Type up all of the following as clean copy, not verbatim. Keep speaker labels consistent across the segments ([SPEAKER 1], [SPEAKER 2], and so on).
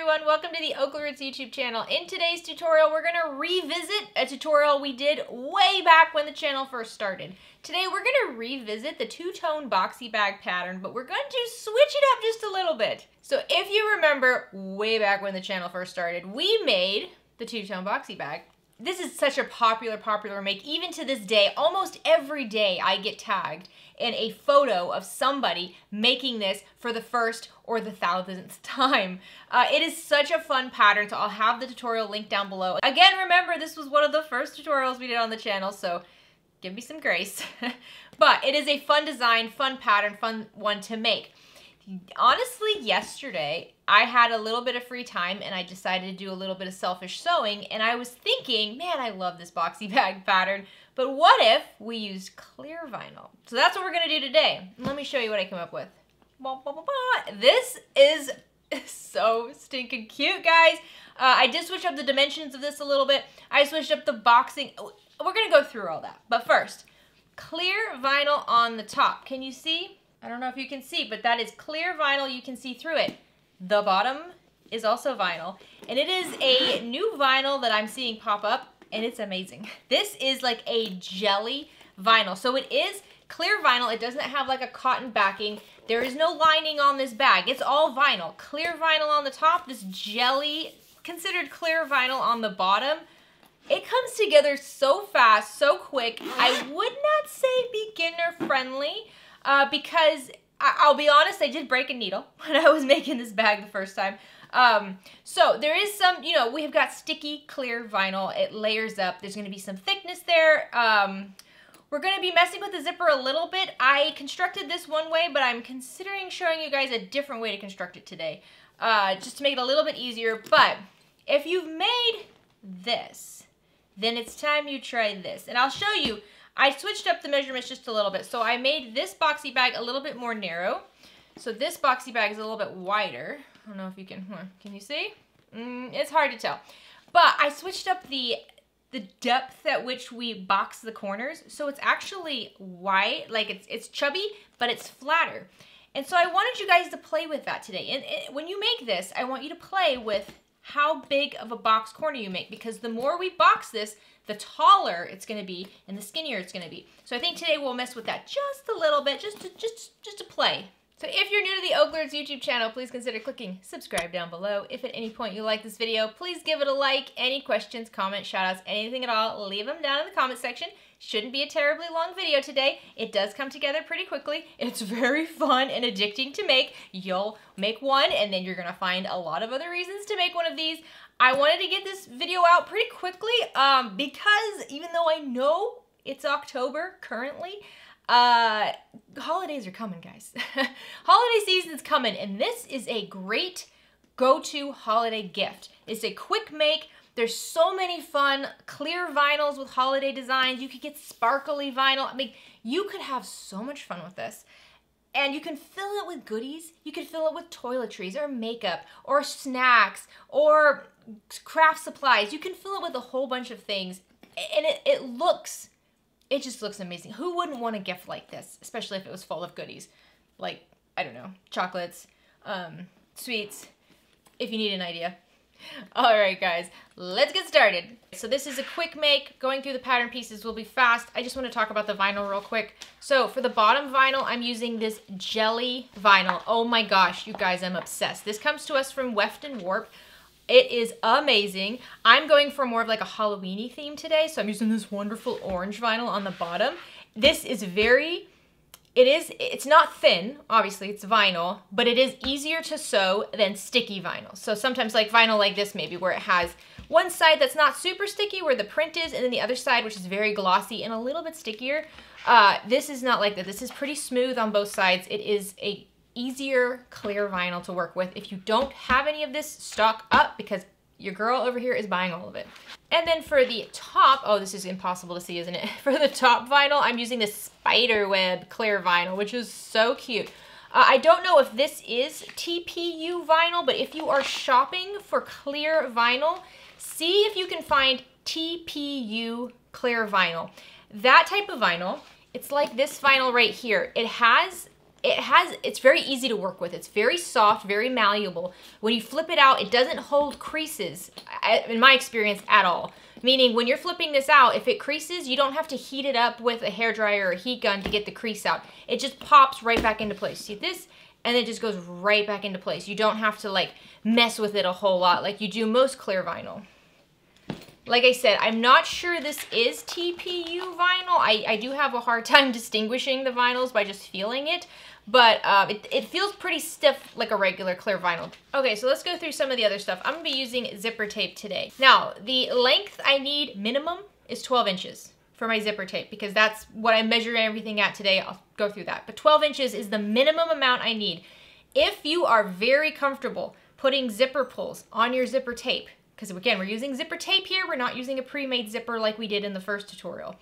[SPEAKER 1] everyone, welcome to the OklaRoots YouTube channel. In today's tutorial, we're going to revisit a tutorial we did way back when the channel first started. Today, we're going to revisit the two-tone boxy bag pattern, but we're going to switch it up just a little bit. So if you remember, way back when the channel first started, we made the two-tone boxy bag. This is such a popular make. Even to this day, almost every day I get tagged in a photo of somebody making this for the first or the 1000th time. It is such a fun pattern, so I'll have the tutorial linked down below. Again, remember, this was one of the first tutorials we did on the channel, so give me some grace. But it is a fun design, fun pattern, fun one to make. Honestly, yesterday, I had a little bit of free time and I decided to do a little bit of selfish sewing, and I was thinking, man, I love this boxy bag pattern, but what if we used clear vinyl? So that's what we're gonna do today. Let me show you what I came up with. This is so stinking cute, guys. I did switch up the dimensions of this a little bit. I switched up the boxing. We're gonna go through all that, but first, clear vinyl on the top. Can you see? I don't know if you can see, but that is clear vinyl. You can see through it. The bottom is also vinyl, and it is a new vinyl that I'm seeing pop up, and it's amazing. This is like a jelly vinyl. So it is clear vinyl. It doesn't have like a cotton backing. There is no lining on this bag. It's all vinyl. Clear vinyl on the top, this jelly, considered clear vinyl on the bottom. It comes together so fast, so quick. I would not say beginner friendly, because I'll be honest, I did break a needle when I was making this bag the first time. So there is some, you know, we've got sticky clear vinyl. It layers up. There's going to be some thickness there. We're going to be messing with the zipper a little bit. I constructed this one way, but I'm considering showing you guys a different way to construct it today, just to make it a little bit easier. But if you've made this, then it's time you try this. And I'll show you. I switched up the measurements just a little bit. So I made this boxy bag a little bit more narrow. So this boxy bag is a little bit wider. I don't know if you can you see? It's hard to tell. But I switched up the depth at which we box the corners. So it's actually wide, like it's chubby, but it's flatter. And so I wanted you guys to play with that today. And when you make this, I want you to play with how big of a box corner you make, because the more we box this, the taller it's going to be and the skinnier it's going to be. So I think today we'll mess with that just a little bit, just to play. So if you're new to the OklaRoots YouTube channel, please consider clicking subscribe down below. If at any point you like this video, please give it a like. Any questions, comments, shoutouts, anything at all, leave them down in the comment section. Shouldn't be a terribly long video today. It does come together pretty quickly. It's very fun and addicting to make. You'll make one and then you're gonna find a lot of other reasons to make one of these. I wanted to get this video out pretty quickly because even though I know it's October currently, holidays are coming, guys. Holiday season's coming, and this is a great go-to holiday gift. It's a quick make. There's so many fun clear vinyls with holiday designs. You could get sparkly vinyl. I mean, you could have so much fun with this. And you can fill it with goodies. You can fill it with toiletries or makeup or snacks or craft supplies. You can fill it with a whole bunch of things. And it just looks amazing. Who wouldn't want a gift like this, especially if it was full of goodies? Like, I don't know, chocolates, sweets, if you need an idea. All right, guys, let's get started. So this is a quick make. Going through the pattern pieces will be fast. I just want to talk about the vinyl real quick. So for the bottom vinyl, I'm using this jelly vinyl. Oh my gosh, you guys, I'm obsessed. This comes to us from Weft and Warp. It is amazing. I'm going for more of like a Halloween-y theme today, so I'm using this wonderful orange vinyl on the bottom. This is it's not thin, obviously it's vinyl, but it is easier to sew than sticky vinyl. So sometimes like vinyl like this maybe, where it has one side that's not super sticky where the print is, and then the other side which is very glossy and a little bit stickier. This is not like that. This is pretty smooth on both sides. It is a easier clear vinyl to work with. If you don't have any of this, stock up, because your girl over here is buying all of it. And then for the top, oh, this is impossible to see, isn't it? For the top vinyl, I'm using this spider web clear vinyl, which is so cute. I don't know if this is TPU vinyl, but if you are shopping for clear vinyl, see if you can find TPU clear vinyl. That type of vinyl, it's like this vinyl right here. It has it's very easy to work with. It's very soft, very malleable. When you flip it out, it doesn't hold creases, in my experience, at all. Meaning when you're flipping this out, if it creases, you don't have to heat it up with a hairdryer or a heat gun to get the crease out. It just pops right back into place. See this? And it just goes right back into place. You don't have to like mess with it a whole lot like you do most clear vinyl. Like I said, I'm not sure this is TPU vinyl. I do have a hard time distinguishing the vinyls by just feeling it, but it feels pretty stiff like a regular clear vinyl. Okay, so let's go through some of the other stuff. I'm gonna be using zipper tape today. Now, the length I need minimum is 12 inches for my zipper tape because that's what I measured everything at today. I'll go through that. But 12 inches is the minimum amount I need. If you are very comfortable putting zipper pulls on your zipper tape, because again, we're using zipper tape here, we're not using a pre-made zipper like we did in the first tutorial.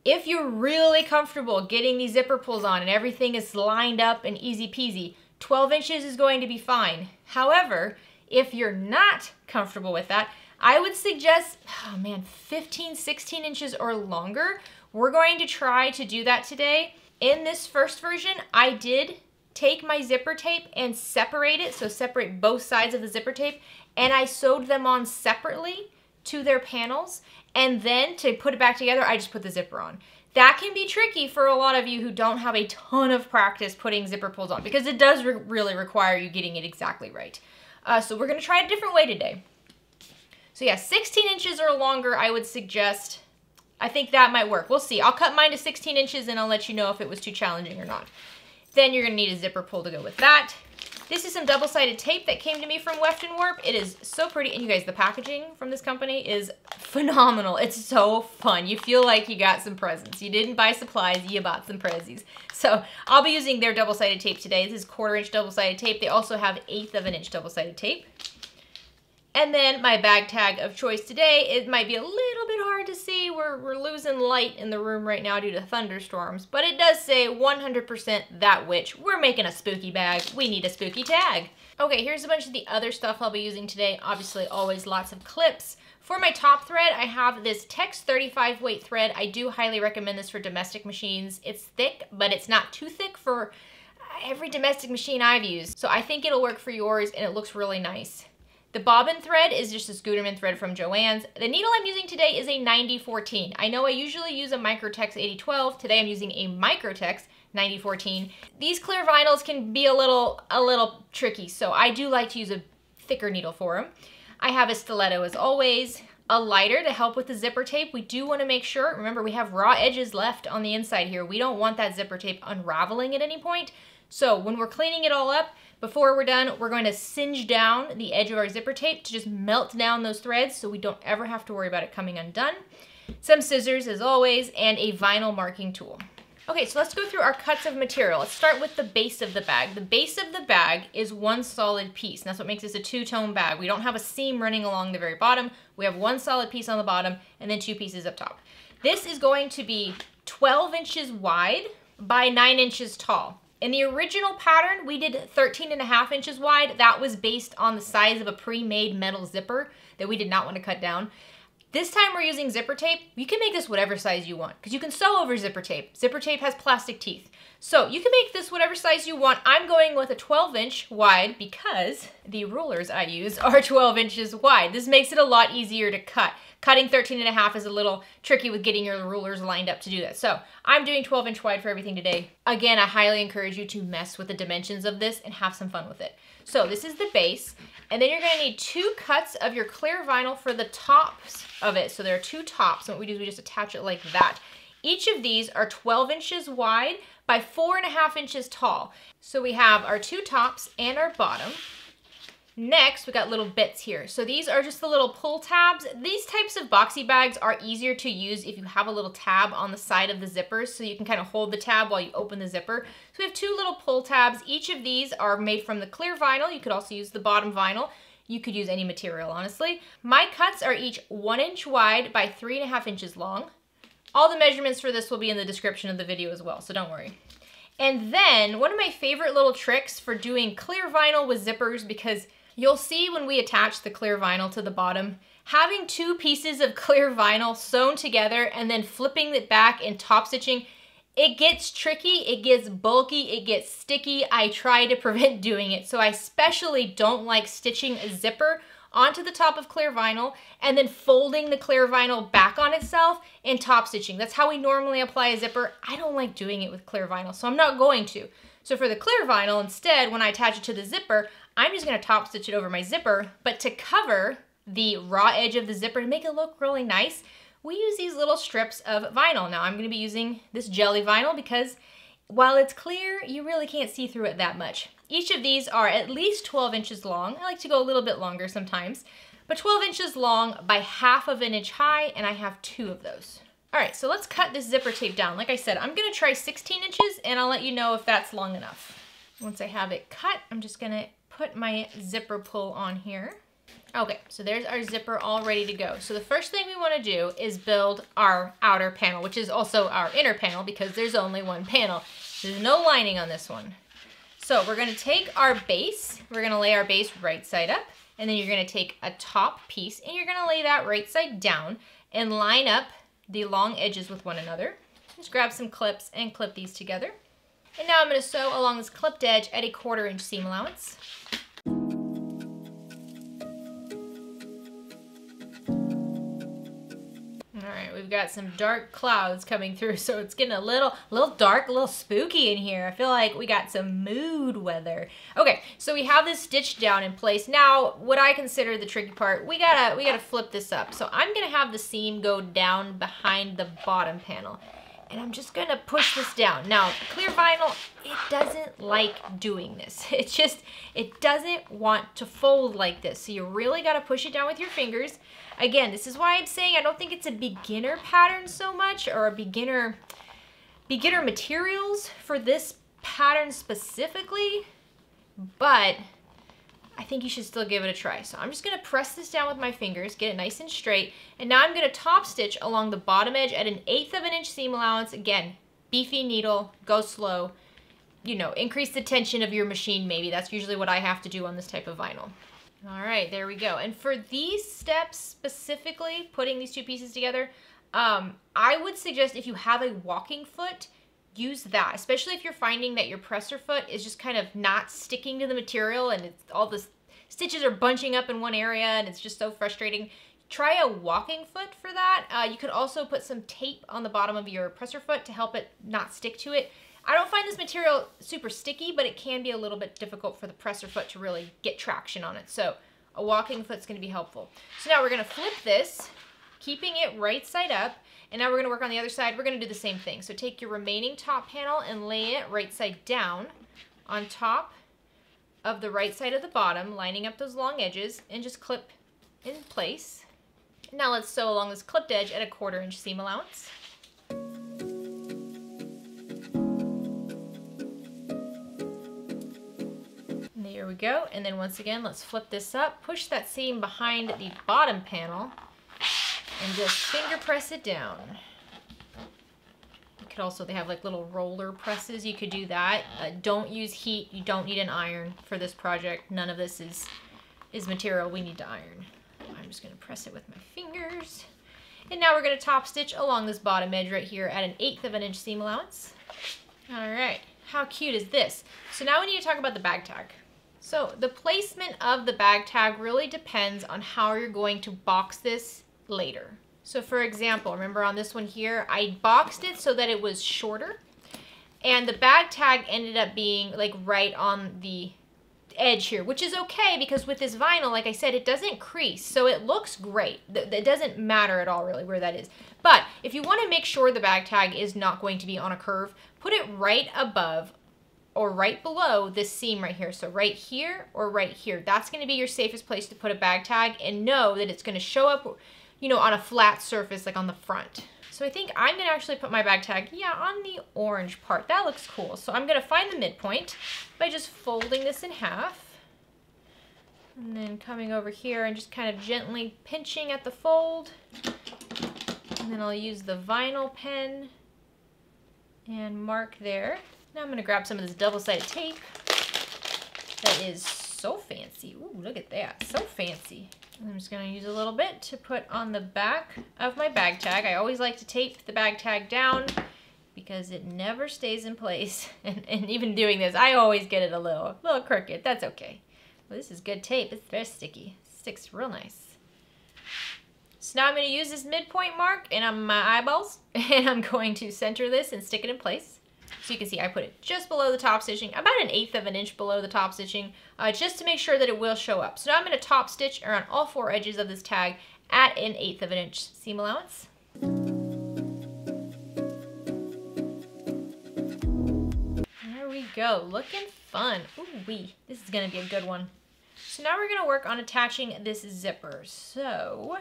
[SPEAKER 1] If you're really comfortable getting these zipper pulls on and everything is lined up and easy peasy, 12 inches is going to be fine. However, if you're not comfortable with that, I would suggest, 15, 16 inches or longer. We're going to try to do that today. In this first version, I did take my zipper tape and separate it, so separate both sides of the zipper tape, and I sewed them on separately to their panels, and then to put it back together, I just put the zipper on. That can be tricky for a lot of you who don't have a ton of practice putting zipper pulls on, because it does really require you getting it exactly right. So we're gonna try a different way today. So yeah, 16 inches or longer, I would suggest. I think that might work. We'll see. I'll cut mine to 16 inches and I'll let you know if it was too challenging or not. Then you're gonna need a zipper pull to go with that. This is some double-sided tape that came to me from Weft and Warp. It is so pretty, and you guys, the packaging from this company is phenomenal. It's so fun. You feel like you got some presents. You didn't buy supplies, you bought some prezzies. So I'll be using their double-sided tape today. This is 1/4 inch double-sided tape. They also have 1/8 of an inch double-sided tape. And then my bag tag of choice today, it might be a little bit hard to see. We're losing light in the room right now due to thunderstorms, but it does say 100% that witch. We're making a spooky bag. We need a spooky tag. Okay, here's a bunch of the other stuff I'll be using today. Obviously, always lots of clips. For my top thread, I have this Tex 35 weight thread. I do highly recommend this for domestic machines. It's thick, but it's not too thick for every domestic machine I've used. So I think it'll work for yours, and it looks really nice. The bobbin thread is just a Scooterman thread from Joann's. The needle I'm using today is a 9014. I know I usually use a Microtex 8012. Today I'm using a Microtex 9014. These clear vinyls can be a little tricky, so I do like to use a thicker needle for them. I have a stiletto as always, a lighter to help with the zipper tape. We do want to make sure, remember we have raw edges left on the inside here. We don't want that zipper tape unraveling at any point. So when we're cleaning it all up, before we're done, we're going to singe down the edge of our zipper tape to just melt down those threads so we don't ever have to worry about it coming undone. Some scissors as always, and a vinyl marking tool. Okay, so let's go through our cuts of material. Let's start with the base of the bag. The base of the bag is one solid piece, and that's what makes this a two-tone bag. We don't have a seam running along the very bottom. We have one solid piece on the bottom and then 2 pieces up top. This is going to be 12 inches wide by 9 inches tall. In the original pattern, we did 13.5 inches wide. That was based on the size of a pre-made metal zipper that we did not want to cut down. This time we're using zipper tape. You can make this whatever size you want because you can sew over zipper tape. Zipper tape has plastic teeth. So you can make this whatever size you want. I'm going with a 12 inch wide because the rulers I use are 12 inches wide. This makes it a lot easier to cut. Cutting 13.5 is a little tricky with getting your rulers lined up to do that. So I'm doing 12 inch wide for everything today. Again, I highly encourage you to mess with the dimensions of this and have some fun with it. So this is the base, and then you're gonna need 2 cuts of your clear vinyl for the tops of it. So there are 2 tops, and what we do is we just attach it like that. Each of these are 12 inches wide by 4.5 inches tall. So we have our 2 tops and our bottom. Next, we got little bits here. So these are just the little pull tabs. These types of boxy bags are easier to use if you have a little tab on the side of the zippers, so you can kind of hold the tab while you open the zipper. So we have 2 little pull tabs. Each of these are made from the clear vinyl. You could also use the bottom vinyl. You could use any material, honestly. My cuts are each 1 inch wide by 3.5 inches long. All the measurements for this will be in the description of the video as well, so don't worry. And then one of my favorite little tricks for doing clear vinyl with zippers, because you'll see when we attach the clear vinyl to the bottom, having 2 pieces of clear vinyl sewn together and then flipping it back and top stitching, It gets tricky, it gets bulky, it gets sticky. I try to prevent doing it. So I especially don't like stitching a zipper onto the top of clear vinyl and then folding the clear vinyl back on itself and top stitching. That's how we normally apply a zipper. I don't like doing it with clear vinyl, so I'm not going to. So for the clear vinyl, instead, when I attach it to the zipper, I'm just gonna top stitch it over my zipper, but to cover the raw edge of the zipper to make it look really nice, we use these little strips of vinyl. Now I'm gonna be using this jelly vinyl because while it's clear, you really can't see through it that much. Each of these are at least 12 inches long. I like to go a little bit longer sometimes, but 12 inches long by ½ of an inch high, and I have 2 of those. All right, so let's cut this zipper tape down. Like I said, I'm gonna try 16 inches and I'll let you know if that's long enough. Once I have it cut, I'm just gonna put my zipper pull on here. Okay, so there's our zipper all ready to go. So the first thing we wanna do is build our outer panel, which is also our inner panel because there's only one panel. There's no lining on this one. So we're gonna take our base, we're gonna lay our base right side up, and then you're gonna take a top piece and you're gonna lay that right side down and line up the long edges with one another. Just grab some clips and clip these together. And now I'm gonna sew along this clipped edge at a 1/4 inch seam allowance. We've got some dark clouds coming through, so it's getting a little dark, a little spooky in here. I feel like we got some mood weather. Okay, so we have this stitched down in place. Now, what I consider the tricky part, we gotta flip this up. So I'm gonna have the seam go down behind the bottom panel, and I'm just gonna push this down. Now, clear vinyl, it doesn't like doing this. It doesn't want to fold like this. So you really gotta push it down with your fingers. Again, this is why I'm saying I don't think it's a beginner pattern so much, or a beginner materials for this pattern specifically, but I think you should still give it a try. So I'm just gonna press this down with my fingers, get it nice and straight, and now I'm gonna top stitch along the bottom edge at an 1/8 of an inch seam allowance. Again, beefy needle, go slow, you know, increase the tension of your machine maybe. That's usually what I have to do on this type of vinyl. All right, there we go. And for these steps specifically, putting these 2 pieces together, I would suggest if you have a walking foot, use that, especially if you're finding that your presser foot is just kind of not sticking to the material and all the stitches are bunching up in one area and it's just so frustrating. Try a walking foot for that. You could also put some tape on the bottom of your presser foot to help it not stick to it. I don't find this material super sticky, but it can be a little bit difficult for the presser foot to really get traction on it. So a walking foot's gonna be helpful. So now we're gonna flip this, keeping it right side up, and now we're gonna work on the other side. We're gonna do the same thing. So take your remaining top panel and lay it right side down on top of the right side of the bottom, lining up those long edges, and just clip in place. Now let's sew along this clipped edge at a 1/4 inch seam allowance. There we go, and then once again, let's flip this up, push that seam behind the bottom panel, and just finger press it down. You could also, they have like little roller presses, you could do that. Don't use heat, you don't need an iron for this project. None of this is material we need to iron. I'm just gonna press it with my fingers. And now we're gonna top stitch along this bottom edge right here at an 1/8 of an inch seam allowance. All right, how cute is this? So now we need to talk about the bag tag. So the placement of the bag tag really depends on how you're going to box this later. So for example, remember on this one here, I boxed it so that it was shorter, and the bag tag ended up being like right on the edge here, which is okay because with this vinyl, like I said, it doesn't crease, so it looks great. It doesn't matter at all really where that is. But if you want to make sure the bag tag is not going to be on a curve, put it right above or right below this seam right here. So right here or right here. That's going to be your safest place to put a bag tag, and know that it's going to show up, you know, on a flat surface like on the front. So I think I'm going to actually put my bag tag, yeah, on the orange part. That looks cool. So I'm going to find the midpoint by just folding this in half. And then coming over here and just kind of gently pinching at the fold. And then I'll use the vinyl pen and mark there. Now I'm going to grab some of this double-sided tape that is so fancy. Ooh, look at that. So fancy. And I'm just going to use a little bit to put on the back of my bag tag. I always like to tape the bag tag down because it never stays in place. And even doing this, I always get it a little crooked. That's okay. Well, this is good tape. It's very sticky. It sticks real nice. So now I'm going to use this midpoint mark and on my eyeballs, and I'm going to center this and stick it in place. So you can see I put it just below the top stitching, about 1/8 of an inch below the top stitching, just to make sure that it will show up. So now I'm going to top stitch around all 4 edges of this tag at 1/8 of an inch seam allowance. There we go, looking fun. Ooh wee, this is going to be a good one. So now we're going to work on attaching this zipper. So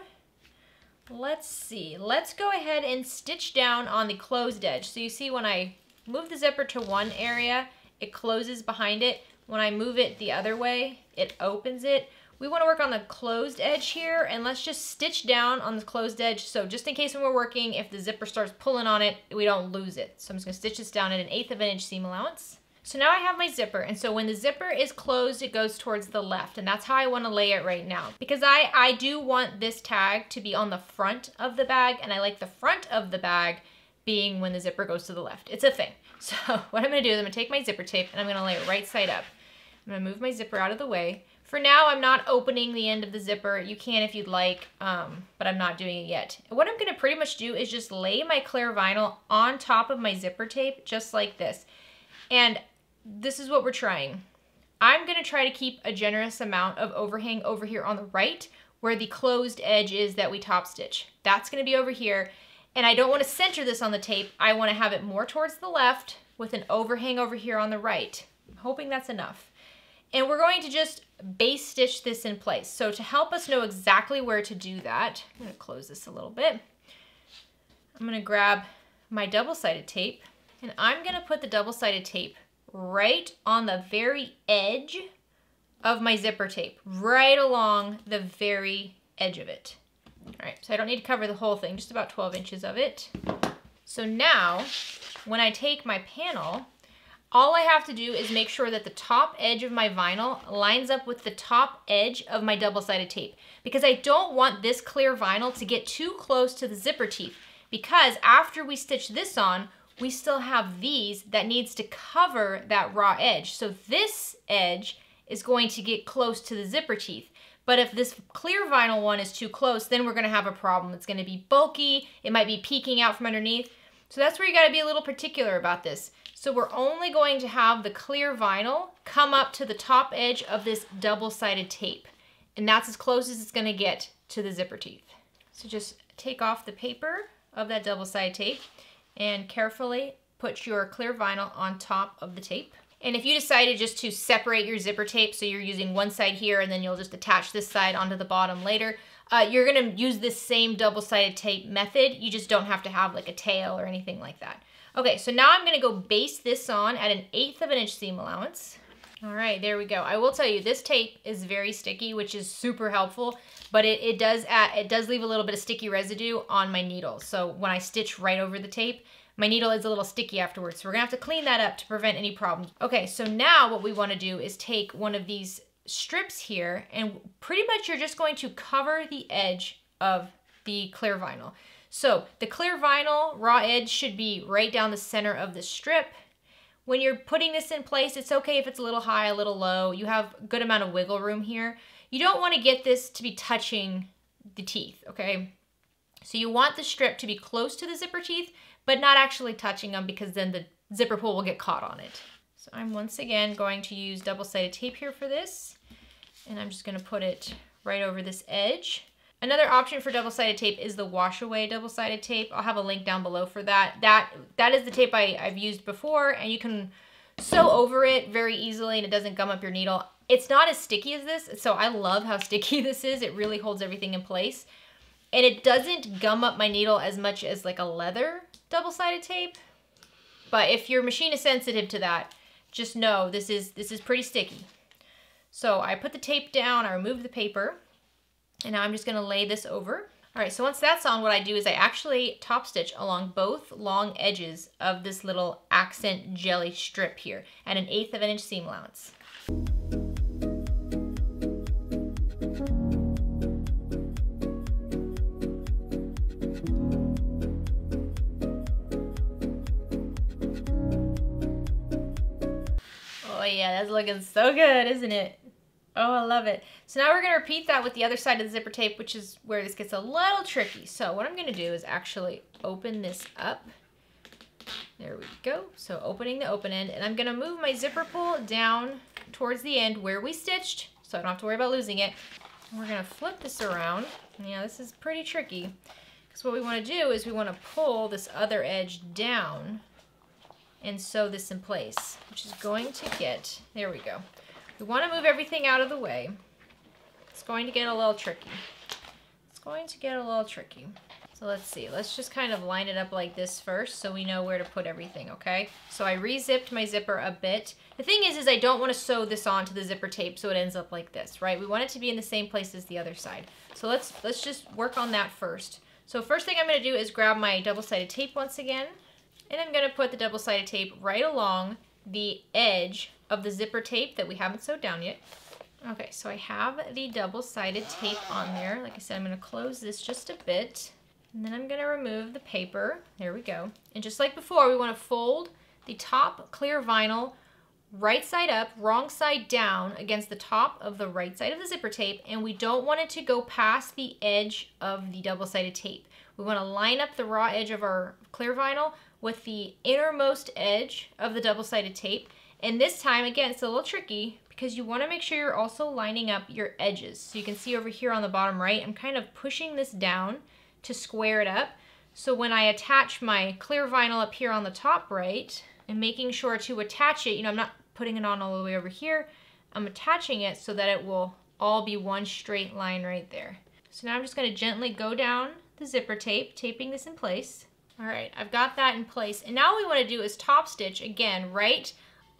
[SPEAKER 1] let's see, let's go ahead and stitch down on the closed edge. So you see when I move the zipper to one area, it closes behind it. When I move it the other way, it opens it. We want to work on the closed edge here, and let's just stitch down on the closed edge. So just in case when we're working, if the zipper starts pulling on it, we don't lose it. So I'm just going to stitch this down at 1/8 of an inch seam allowance. So now I have my zipper, and so when the zipper is closed, it goes towards the left, and that's how I want to lay it right now. Because I do want this tag to be on the front of the bag, and I like the front of the bag being when the zipper goes to the left. It's a thing. So what I'm going to do is I'm going to take my zipper tape and I'm going to lay it right side up. I'm going to move my zipper out of the way. For now, I'm not opening the end of the zipper. You can if you'd like, but I'm not doing it yet. And what I'm going to pretty much do is just lay my clear vinyl on top of my zipper tape, just like this. And this is what we're trying. I'm going to try to keep a generous amount of overhang over here on the right, where the closed edge is that we top stitch. That's going to be over here. And I don't want to center this on the tape. I want to have it more towards the left with an overhang over here on the right. I'm hoping that's enough. And we're going to just base stitch this in place. So to help us know exactly where to do that, I'm going to close this a little bit. I'm going to grab my double-sided tape, and I'm going to put the double-sided tape right on the very edge of my zipper tape, right along the very edge of it. All right, so I don't need to cover the whole thing, just about 12 inches of it. So now, when I take my panel, all I have to do is make sure that the top edge of my vinyl lines up with the top edge of my double-sided tape, because I don't want this clear vinyl to get too close to the zipper teeth, because after we stitch this on, we still have these that needs to cover that raw edge. So this edge is going to get close to the zipper teeth. But if this clear vinyl one is too close, then we're going to have a problem. It's going to be bulky. It might be peeking out from underneath. So that's where you got to be a little particular about this. So we're only going to have the clear vinyl come up to the top edge of this double-sided tape. And that's as close as it's going to get to the zipper teeth. So just take off the paper of that double-sided tape and carefully put your clear vinyl on top of the tape. And if you decided just to separate your zipper tape, so you're using one side here and then you'll just attach this side onto the bottom later, you're gonna use this same double-sided tape method. You just don't have to have like a tail or anything like that. Okay, so now I'm gonna go base this on at 1/8 of an inch seam allowance. All right, there we go. I will tell you, this tape is very sticky, which is super helpful, but it does leave a little bit of sticky residue on my needle. So when I stitch right over the tape, my needle is a little sticky afterwards, so we're gonna have to clean that up to prevent any problems. Okay, so now what we wanna do is take one of these strips here, and pretty much you're just going to cover the edge of the clear vinyl. So the clear vinyl raw edge should be right down the center of the strip. When you're putting this in place, it's okay if it's a little high, a little low. You have a good amount of wiggle room here. You don't wanna get this to be touching the teeth, okay? So you want the strip to be close to the zipper teeth, but not actually touching them, because then the zipper pull will get caught on it. So I'm once again going to use double-sided tape here for this, and I'm just gonna put it right over this edge. Another option for double-sided tape is the wash-away double-sided tape. I'll have a link down below for that. That is the tape I've used before, and you can sew over it very easily and it doesn't gum up your needle. It's not as sticky as this, so I love how sticky this is. It really holds everything in place. And it doesn't gum up my needle as much as like a leather double-sided tape. But if your machine is sensitive to that, just know this is pretty sticky. So I put the tape down, I removed the paper, and now I'm just gonna lay this over. All right, so once that's on, what I do is I actually top stitch along both long edges of this little accent jelly strip here at 1/8 of an inch seam allowance. yeah, that's looking so good, isn't it? Oh, I love it. So now we're going to repeat that with the other side of the zipper tape, which is where this gets a little tricky. So what I'm going to do is actually open this up. There we go. So opening the open end, and I'm going to move my zipper pull down towards the end where we stitched, so I don't have to worry about losing it. And we're going to flip this around. Yeah, this is pretty tricky, because what we want to do is we want to pull this other edge down and sew this in place, which is going to get, there we go. We want to move everything out of the way. It's going to get a little tricky. It's going to get a little tricky. So let's see. Let's just kind of line it up like this first so we know where to put everything, okay? So I re-zipped my zipper a bit. The thing is I don't want to sew this onto the zipper tape so it ends up like this, right? We want it to be in the same place as the other side. So let's just work on that first. So first thing I'm going to do is grab my double-sided tape once again, and I'm going to put the double-sided tape right along the edge of the zipper tape that we haven't sewed down yet. Okay, so I have the double-sided tape on there. Like I said, I'm going to close this just a bit, and then I'm going to remove the paper. There we go. And just like before, we want to fold the top clear vinyl right side up, wrong side down against the top of the right side of the zipper tape, and we don't want it to go past the edge of the double-sided tape. We want to line up the raw edge of our clear vinyl with the innermost edge of the double-sided tape. And this time, again, it's a little tricky because you want to make sure you're also lining up your edges. So you can see over here on the bottom right, I'm kind of pushing this down to square it up. So when I attach my clear vinyl up here on the top right, and making sure to attach it, you know, I'm not putting it on all the way over here. I'm attaching it so that it will all be one straight line right there. So now I'm just going to gently go down the zipper tape, taping this in place. All right, I've got that in place. And now what we want to do is top stitch again, right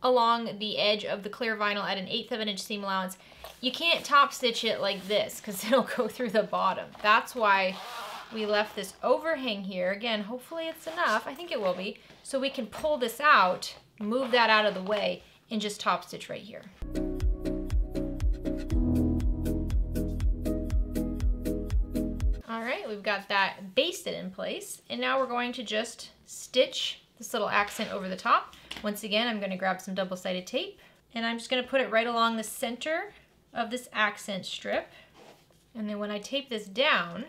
[SPEAKER 1] along the edge of the clear vinyl at an 1/8 of an inch seam allowance. You can't top stitch it like this because it'll go through the bottom. That's why we left this overhang here. Again, hopefully it's enough. I think it will be. So we can pull this out, move that out of the way, and just top stitch right here. All right, we've got that basted in place. And now we're going to just stitch this little accent over the top. Once again, I'm going to grab some double-sided tape, and I'm just going to put it right along the center of this accent strip. And then when I tape this down,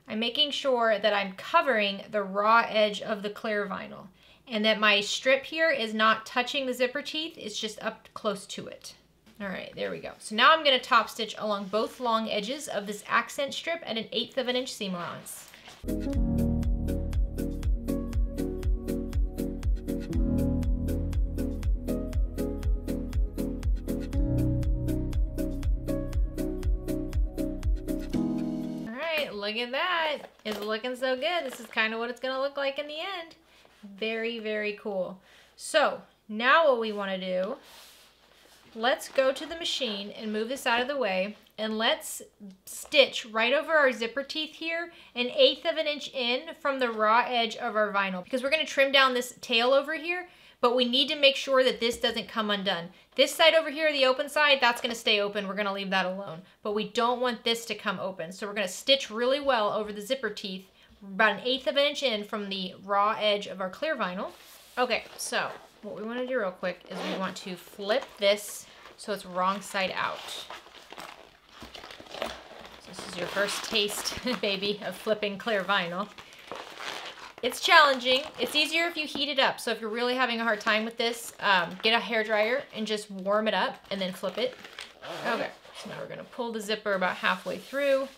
[SPEAKER 1] I'm making sure that I'm covering the raw edge of the clear vinyl, and that my strip here is not touching the zipper teeth, it's just up close to it. All right, there we go. So now I'm going to top stitch along both long edges of this accent strip at an 1/8 of an inch seam allowance. Look at that. It's looking so good. This is kind of what it's going to look like in the end. Very, very cool. So now what we want to do, let's go to the machine and move this out of the way, and let's stitch right over our zipper teeth here an 1/8 of an inch in from the raw edge of our vinyl, because we're going to trim down this tail over here, but we need to make sure that this doesn't come undone. This side over here, the open side, that's going to stay open. We're going to leave that alone. But we don't want this to come open. So we're going to stitch really well over the zipper teeth, about an 1/8 of an inch in from the raw edge of our clear vinyl. Okay, so what we want to do real quick is we want to flip this so it's wrong side out. So this is your first taste, baby, of flipping clear vinyl. It's challenging. It's easier if you heat it up. So if you're really having a hard time with this, get a hairdryer and just warm it up and then flip it. Okay, so now we're gonna pull the zipper about halfway through.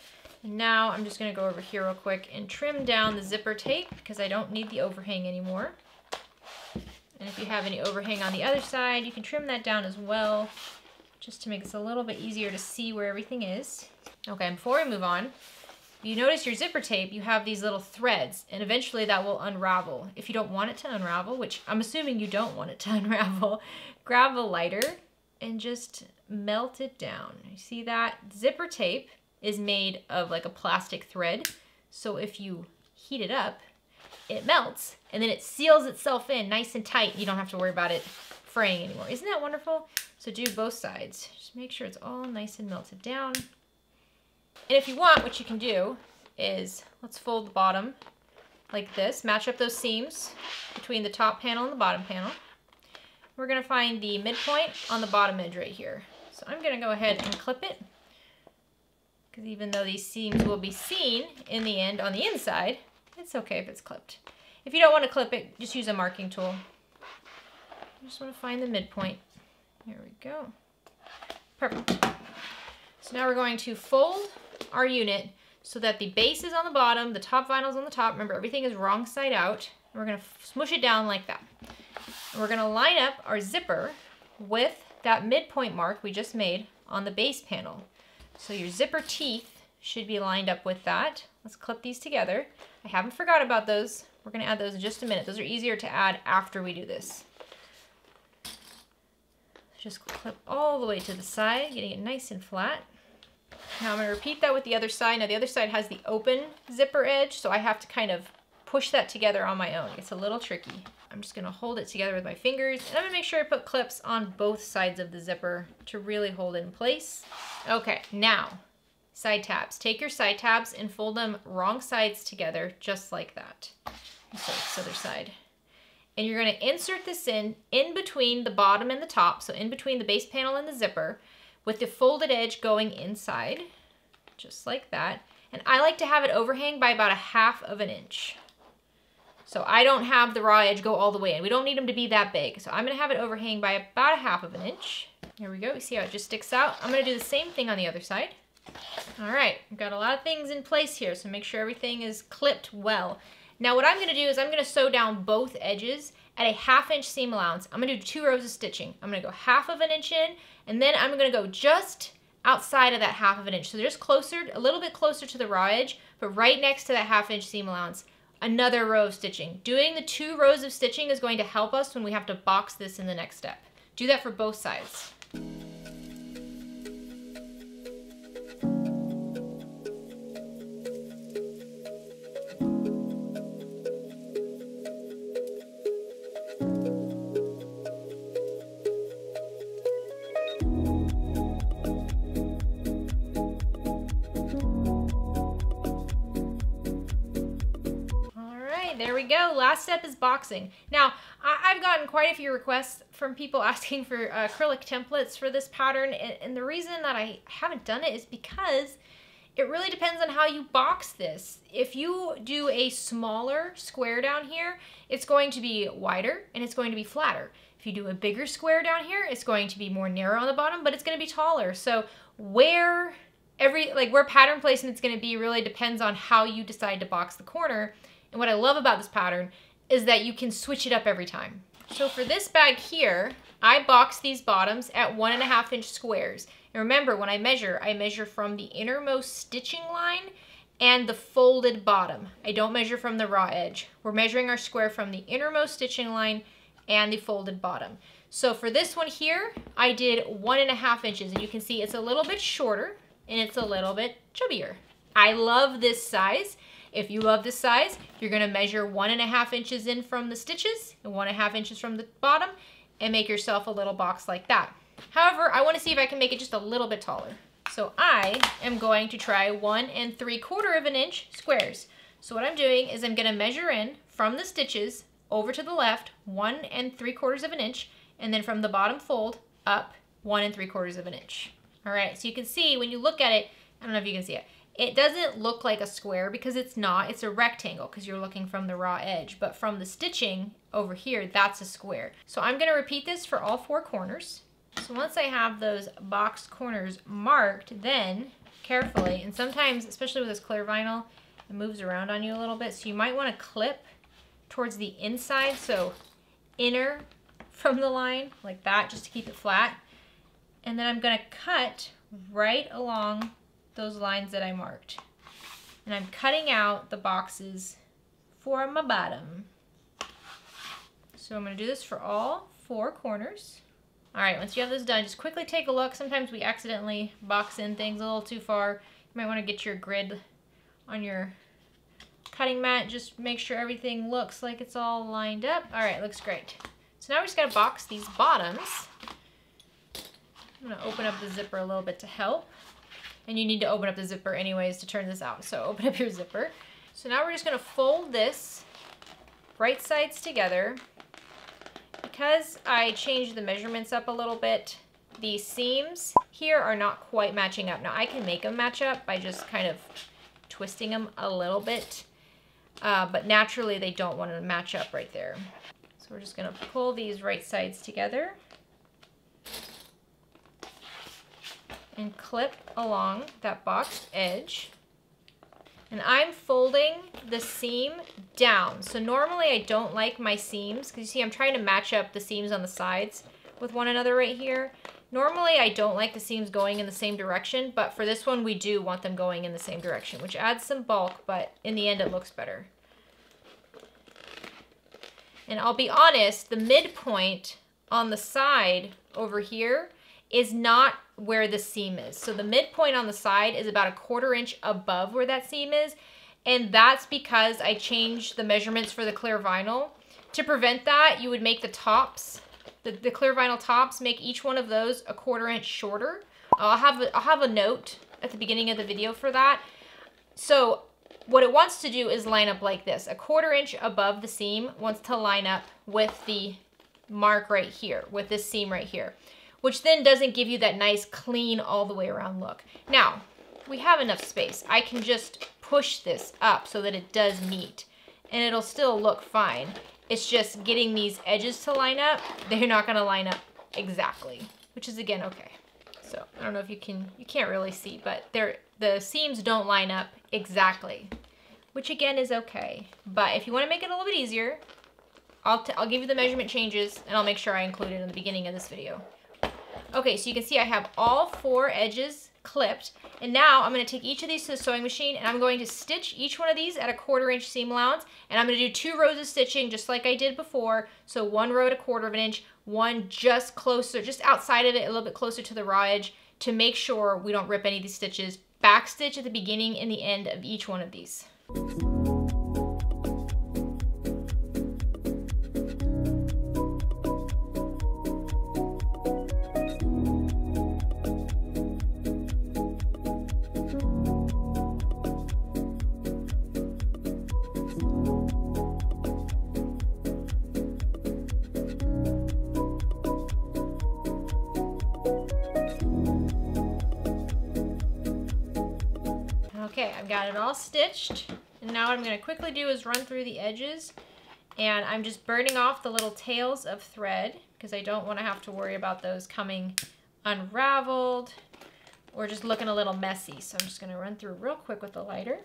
[SPEAKER 1] And now I'm just gonna go over here real quick and trim down the zipper tape because I don't need the overhang anymore. And if you have any overhang on the other side, you can trim that down as well, just to make this a little bit easier to see where everything is. Okay, and before we move on, you notice your zipper tape, you have these little threads, and eventually that will unravel. If you don't want it to unravel, which I'm assuming you don't want it to unravel, grab a lighter and just melt it down. You see that? Zipper tape is made of like a plastic thread, so if you heat it up, it melts, and then it seals itself in nice and tight. You don't have to worry about it fraying anymore. Isn't that wonderful? So do both sides. Just make sure it's all nice and melted down. And if you want, what you can do is, let's fold the bottom like this, match up those seams between the top panel and the bottom panel. we're gonna find the midpoint on the bottom edge right here. So I'm gonna go ahead and clip it, because even though these seams will be seen in the end on the inside, it's okay if it's clipped. If you don't want to clip it, just use a marking tool. I just want to find the midpoint. There we go. Perfect. So now we're going to fold our unit so that the base is on the bottom, the top vinyl is on the top. Remember, everything is wrong side out. And we're going to smush it down like that. And we're going to line up our zipper with that midpoint mark we just made on the base panel. So your zipper teeth should be lined up with that. Let's clip these together. I haven't forgot about those. We're going to add those in just a minute. Those are easier to add after we do this. Just clip all the way to the side, getting it nice and flat. Now I'm going to repeat that with the other side. Now the other side has the open zipper edge, so I have to kind of push that together on my own. It's a little tricky. I'm just going to hold it together with my fingers, and I'm going to make sure I put clips on both sides of the zipper to really hold it in place. Okay, now side tabs. Take your side tabs and fold them wrong sides together, just like that. So this other side. And you're going to insert this in between the bottom and the top, so in between the base panel and the zipper, with the folded edge going inside, just like that. And I like to have it overhang by about 1/2 of an inch. So I don't have the raw edge go all the way in. We don't need them to be that big. So I'm going to have it overhang by about 1/2 of an inch. There we go. You see how it just sticks out? I'm going to do the same thing on the other side. All right, I've got a lot of things in place here, so make sure everything is clipped well. Now what I'm going to do is I'm going to sew down both edges at a 1/2 inch seam allowance. I'm going to do 2 rows of stitching. I'm going to go 1/2 of an inch in, and then I'm going to go just outside of that 1/2 of an inch. So just closer, a little bit closer to the raw edge, but right next to that 1/2 inch seam allowance, another row of stitching. Doing the 2 rows of stitching is going to help us when we have to box this in the next step. Do that for both sides. There we go. Last step is boxing. Now, I've gotten quite a few requests from people asking for acrylic templates for this pattern, and the reason that I haven't done it is because it really depends on how you box this. If you do a smaller square down here, it's going to be wider and it's going to be flatter. If you do a bigger square down here, it's going to be more narrow on the bottom, but it's going to be taller. So where pattern placement is going to be really depends on how you decide to box the corner. And what I love about this pattern is that you can switch it up every time. So for this bag here, I box these bottoms at 1.5 inch squares. And remember, when I measure from the innermost stitching line and the folded bottom. I don't measure from the raw edge. We're measuring our square from the innermost stitching line and the folded bottom. So for this one here, I did 1.5 inches, and you can see it's a little bit shorter and it's a little bit chubbier. I love this size. If you love this size, you're going to measure 1.5 inches in from the stitches and 1.5 inches from the bottom and make yourself a little box like that. However, I want to see if I can make it just a little bit taller. So I am going to try 1 3/4 of an inch squares. So what I'm doing is I'm going to measure in from the stitches over to the left 1 3/4 of an inch, and then from the bottom fold up 1 3/4 of an inch. All right, so you can see when you look at it, I don't know if you can see it. It doesn't look like a square because it's not. It's a rectangle because you're looking from the raw edge. But from the stitching over here, that's a square. So I'm going to repeat this for all 4 corners. So once I have those boxed corners marked, then carefully, and sometimes, especially with this clear vinyl, it moves around on you a little bit. So you might want to clip towards the inside, so inner from the line, like that, just to keep it flat. And then I'm going to cut right along those lines that I marked. And I'm cutting out the boxes for my bottom. So I'm going to do this for all 4 corners. All right, once you have this done, just quickly take a look. Sometimes we accidentally box in things a little too far. You might want to get your grid on your cutting mat. Just make sure everything looks like it's all lined up. All right, looks great. So now we just got to box these bottoms. I'm going to open up the zipper a little bit to help. And you need to open up the zipper anyways to turn this out. So open up your zipper. So now we're just going to fold this right sides together. Because I changed the measurements up a little bit, the seams here are not quite matching up. Now I can make them match up by just kind of twisting them a little bit, but naturally they don't want to match up right there. So we're just going to pull these right sides together and clip along that boxed edge. And I'm folding the seam down. So normally I don't like my seams, because you see I'm trying to match up the seams on the sides with one another right here. Normally I don't like the seams going in the same direction, but for this one we do want them going in the same direction, which adds some bulk, but in the end it looks better. And I'll be honest, the midpoint on the side over here is not where the seam is. So the midpoint on the side is about 1/4 inch above where that seam is. And that's because I changed the measurements for the clear vinyl. To prevent that, you would make the tops, the clear vinyl tops, make each one of those 1/4 inch shorter. I'll have a note at the beginning of the video for that. So what it wants to do is line up like this. 1/4 inch above the seam wants to line up with the mark right here, with this seam right here, which then doesn't give you that nice clean all the way around look. Now, we have enough space. I can just push this up so that it does meet, and it'll still look fine. It's just getting these edges to line up. They're not gonna line up exactly, which is again okay. So I don't know if you can't really see, but the seams don't line up exactly, which again is okay. But if you wanna make it a little bit easier, I'll give you the measurement changes and I'll make sure I include it in the beginning of this video. Okay, so you can see I have all 4 edges clipped, and now I'm going to take each of these to the sewing machine and I'm going to stitch each one of these at 1/4 inch seam allowance, and I'm going to do 2 rows of stitching just like I did before. So 1 row at 1/4 inch, one just closer, just outside of it, a little bit closer to the raw edge, to make sure we don't rip any of these stitches. Back stitch at the beginning and the end of each one of these. Okay, I've got it all stitched, and now what I'm going to quickly do is run through the edges, and I'm just burning off the little tails of thread because I don't want to have to worry about those coming unraveled or just looking a little messy. So I'm just going to run through real quick with the lighter.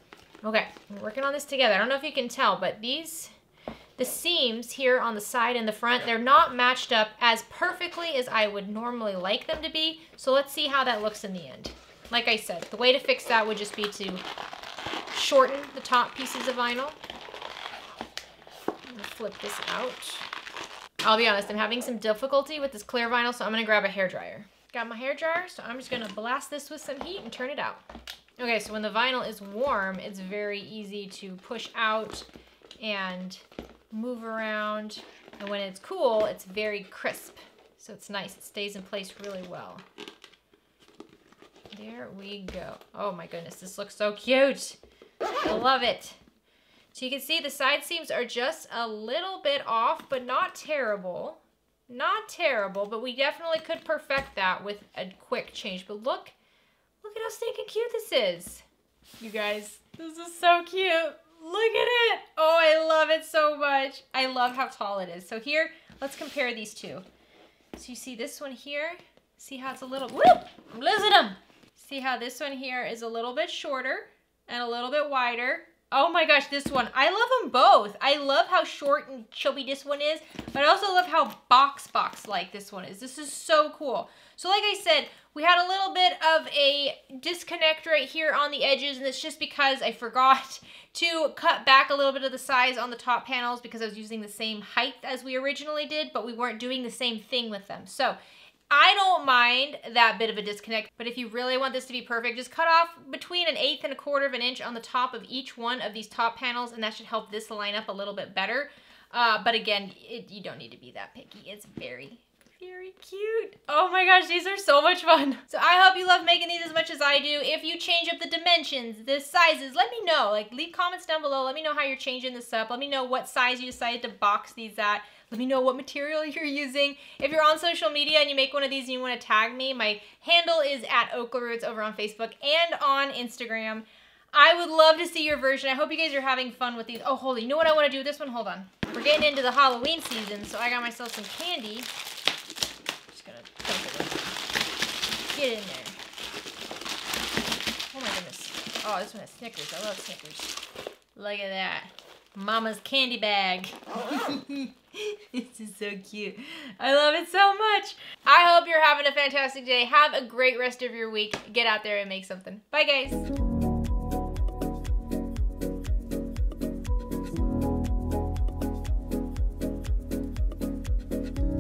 [SPEAKER 1] Okay, we're working on this together. I don't know if you can tell, but the seams here on the side and the front, they're not matched up as perfectly as I would normally like them to be. So let's see how that looks in the end. Like I said, the way to fix that would just be to shorten the top pieces of vinyl. I'm gonna flip this out. I'll be honest, I'm having some difficulty with this clear vinyl, so I'm gonna grab a hairdryer. Got my hairdryer, so I'm just gonna blast this with some heat and turn it out. Okay, so when the vinyl is warm, it's very easy to push out and move around. And when it's cool, it's very crisp. So it's nice, it stays in place really well. There we go. Oh my goodness, this looks so cute. I love it. So you can see the side seams are just a little bit off, but not terrible. Not terrible, but we definitely could perfect that with a quick change. But look at how stinking cute this is. You guys, this is so cute. Look at it. Oh, I love it so much. I love how tall it is. So here, let's compare these two. So you see this one here? See how it's a little, whoop, I'm losing them. See how this one here is a little bit shorter and a little bit wider. Oh my gosh, this one. I love them both. I love how short and chubby this one is, but I also love how box-like this one is. This is so cool. So like I said, we had a little bit of a disconnect right here on the edges, and it's just because I forgot to cut back a little bit of the size on the top panels because I was using the same height as we originally did, but we weren't doing the same thing with them. So I don't mind that bit of a disconnect, but if you really want this to be perfect, just cut off between 1/8 and 1/4 inch on the top of each one of these top panels, and that should help this line up a little bit better. But again, you don't need to be that picky. It's very, very cute. Oh my gosh, these are so much fun. So I hope you love making these as much as I do. If you change up the dimensions, the sizes, let me know. Like, leave comments down below. Let me know how you're changing this up. Let me know what size you decided to box these at. Let me know what material you're using. If you're on social media and you make one of these and you want to tag me, my handle is @OklaRoots over on Facebook and on Instagram. I would love to see your version. I hope you guys are having fun with these. Oh, holy, you know what I want to do with this one? Hold on. We're getting into the Halloween season, so I got myself some candy. Just gonna dump it in. Get in there. Oh my goodness. Oh, this one has Snickers. I love Snickers. Look at that. Mama's candy bag. Oh, wow. This is so cute. I love it so much. I hope you're having a fantastic day. Have a great rest of your week. Get out there and make something. Bye, guys.